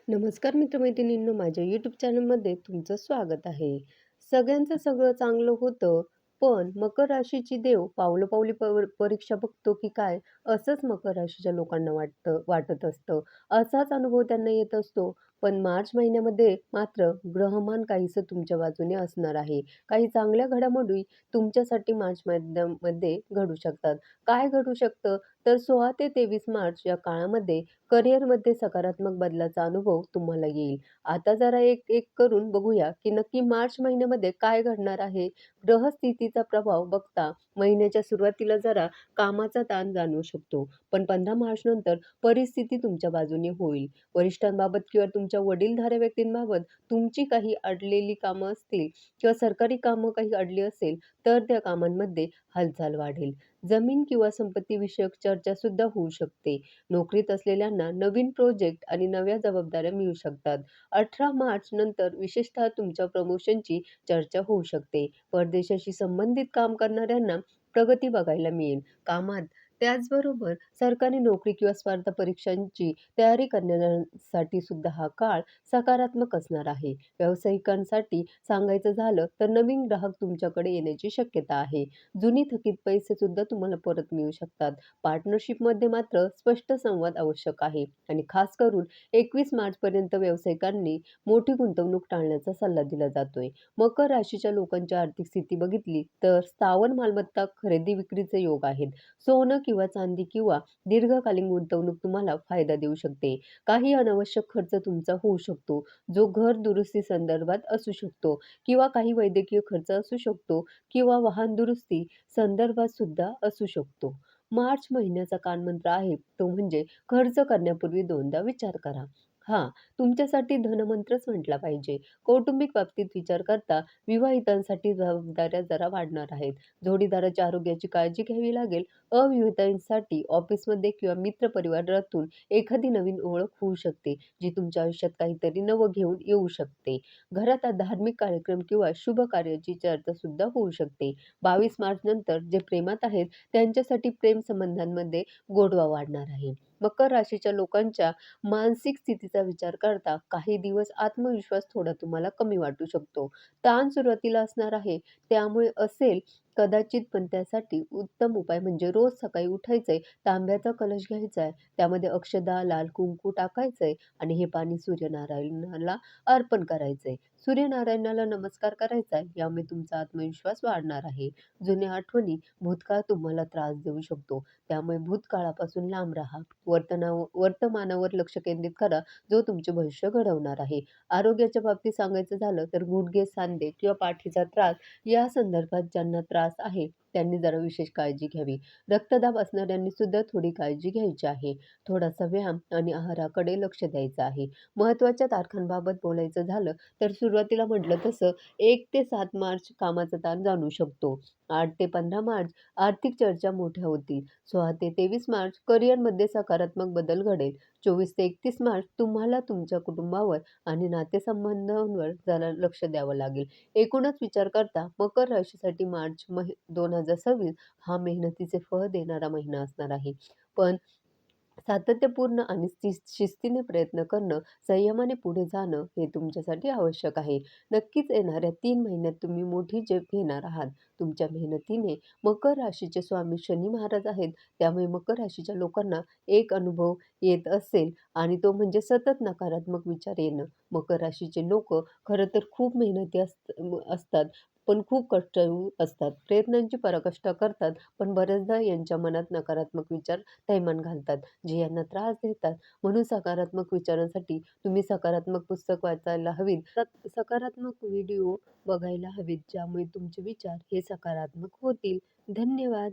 नमस्कार मित्रमैत्रिणींनो, माझ्या यूट्यूब चॅनलमध्ये तुमचं स्वागत आहे. सगळ्यांचं सगळं चांगलं होतं, पण मकर राशीची देव पावलोपावली परीक्षा बघतो की काय, असंच मकर राशीच्या लोकांना वाटत असतं. असाच अनुभव त्यांना येत असतो. पण मार्च महिन्यामध्ये मात्र ग्रहमान काहीसं तुमच्या बाजूने असणार आहे. काही चांगल्या घडामोडी तुमच्यासाठी मार्च महिन्यामध्ये घडू शकतात. काय घडू शकतं? तर 16 ते 23 मार्च या काळामध्ये करिअरमध्ये सकारात्मक बदलाचा अनुभव तुम्हाला येईल. आता जरा एक-एक करून बघूया, की नक्की मार्च महिन्यामध्ये काय घडणार आहे. ग्रहस्थितीचा प्रभाव बघता महिन्याच्या सुरुवातीला जरा कामाचा ताण जाणवू शकतो. पण 15 मार्च नंतर परिस्थिती तुमच्या बाजूने होईल. वरिष्ठांबाबत किंवा तुमच्या वडीलधाऱ्या व्यक्तींबाबत तुमची काही अडलेली कामं असतील किंवा सरकारी कामं काही अडली असेल, तर त्या कामांमध्ये हालचाल वाढेल. जमीन किंवा संपत्ती विषयक चर्चा सुद्धा होऊ शकते. नोकरीत असलेल्यांना नवीन प्रोजेक्ट आणि नव्या जबाबदाऱ्या मिळू शकतात. 18 मार्च नंतर विशेषतः तुमच्या प्रमोशनची चर्चा होऊ शकते. परदेशाशी संबंधित काम करणाऱ्यांना प्रगती बघायला मिळेल. कामात त्याचबरोबर सरकारी नोकरी किंवा स्पर्धा परीक्षांची तयारी करणाऱ्यांसाठी सुद्धा हा काळ सकारात्मक असणार आहे. व्यावसायिकांसाठी सांगायचं झालं तर नवीन ग्राहक तुमच्याकडे येण्याची शक्यता आहे. जुनी थकीत पैसे सुद्धा तुम्हाला परत मिळू शकतात. पार्टनरशिपमध्ये मात्र स्पष्ट संवाद आवश्यक आहे आणि खास करून 21 मार्चपर्यंत व्यावसायिकांनी मोठी गुंतवणूक टाळण्याचा सल्ला दिला जातोय. मकर राशीच्या लोकांची आर्थिक स्थिती बघितली तर स्थावर मालमत्ता खरेदी विक्रीचे योग आहेत. सोनं किंवा चांदी किंवा दीर्घकालीन गुंतवणूक तुम्हाला फायदा देऊ शकते. काही अनावश्यक खर्च तुमचा होऊ शकतो, जो घर दुरुस्ती संदर्भात असू शकतो किंवा काही वैद्यकीय खर्च असू शकतो किंवा वाहन दुरुस्ती संदर्भात सुद्धा असू शकतो. मार्च महिन्याचा कानमंत्र आहे तो म्हणजे खर्च करण्यापूर्वी दोनदा विचार करा. हां, तुमच्यासाठी धनमंत्रच म्हटला पाहिजे. कौटुंबिक बाबतीत विचार करता विवाहितांसाठी जबाबदाऱ्या जरा वाढणार आहेत. जोडीदाराच्या आरोग्याची काळजी घ्यावी लागेल. अविवाहितांसाठी ऑफिसमध्ये किंवा मित्रपरिवारातून एखादी नवीन ओळख होऊ शकते, जी तुमच्या आयुष्यात काहीतरी नवं घेऊन येऊ शकते. घरात धार्मिक कार्यक्रम किंवा शुभ कार्याची चर्चा सुद्धा होऊ शकते. 22 मार्च नंतर जे प्रेमात आहेत त्यांच्यासाठी प्रेम संबंधांमध्ये गोडवा वाढणार आहे. मकर राशीच्या लोकांच्या मानसिक स्थितीचा विचार करता काही दिवस आत्मविश्वास थोडा तुम्हाला कमी वाटू शकतो. ताण सुरुवातीला असणार आहे, त्यामुळे असेल कदाचित, पण त्यासाठी उत्तम उपाय म्हणजे रोज सकाळी उठायचंय, तांब्याचा कलश घ्यायचा आहे, त्यामध्ये अक्षदा, लाल कुंकू टाकायचंय आणि हे पाणी सूर्यनारायणाला अर्पण करायचंय. सूर्यनारायणाला नमस्कार करायचा आहे, यामुळे तुमचा आत्मविश्वास वाढणार आहे. जुन्या आठवणी भूतकाळ तुम्हाला त्रास देऊ शकतो. त्यामुळे भूतकाळापासून लांब राहा. वर्तमानावर लक्ष केंद्रित करा, जो तुमचे भविष्य घडवणार आहे. आरोग्याच्या बाबतीत सांगायचं झालं तर गुडघे, सांधे किंवा पाठीचा त्रास या संदर्भात ज्यांना त्रास आहे, त्यांनी जरा विशेष काळजी घ्यावी. रक्तदाब असणाऱ्यांनी सुद्धा थोडी काळजी घ्यायची आहे. थोडासा व्यायाम आणि आहाराकडे लक्ष द्यायचं आहे. महत्त्वाच्या तारखांबाबत बोलायचं झालं तर सुरुवातीला म्हटलं तसं 1 ते 7 मार्च कामाचा ताण जाणवू शकतो. 8 ते 15 मार्च आर्थिक चर्चा मोठ्या होतील. 16 ते 23 मार्च करिअरमध्ये सकारात्मक बदल घडेल. 24 ते 31 मार्च तुम्हाला तुमच्या कुटुंबावर आणि नातेसंबंधांवर जरा लक्ष द्यावं लागेल. एकूणच विचार करता मकर राशीसाठी मार्च 2026 हा मेहनतीचे फळ देणारा महिना असणार आहे. पण सातत्यपूर्ण आणि शिस्तीने प्रयत्न करणं, संयमाने पुढे जाणं हे तुमच्यासाठी आवश्यक आहे. नक्कीच येणाऱ्या 3 महिन्यात तुम्ही मोठी झेप घेणार आहात. तुमच्या मेहनतीने मकर राशीचे स्वामी शनी महाराज आहेत. त्यामुळे मकर राशीच्या लोकांना एक अनुभव येत असेल आणि तो म्हणजे सतत नकारात्मक विचार येणं. मकर राशीचे लोकं खरं तर खूप मेहनती असतात, पण खूप कष्टाळू असतात. प्रयत्नांची पराकाष्ठा करतात, पण बऱ्याचदा यांच्या मनात नकारात्मक विचार थैमान घालतात, जे यांना त्रास देतात. म्हणून सकारात्मक विचारांसाठी तुम्ही सकारात्मक पुस्तक वाचायला हवीत. सकारात्मक व्हिडिओ बघायला हवेत, ज्यामुळे तुमचे विचार हे सकारात्मक होतील. धन्यवाद.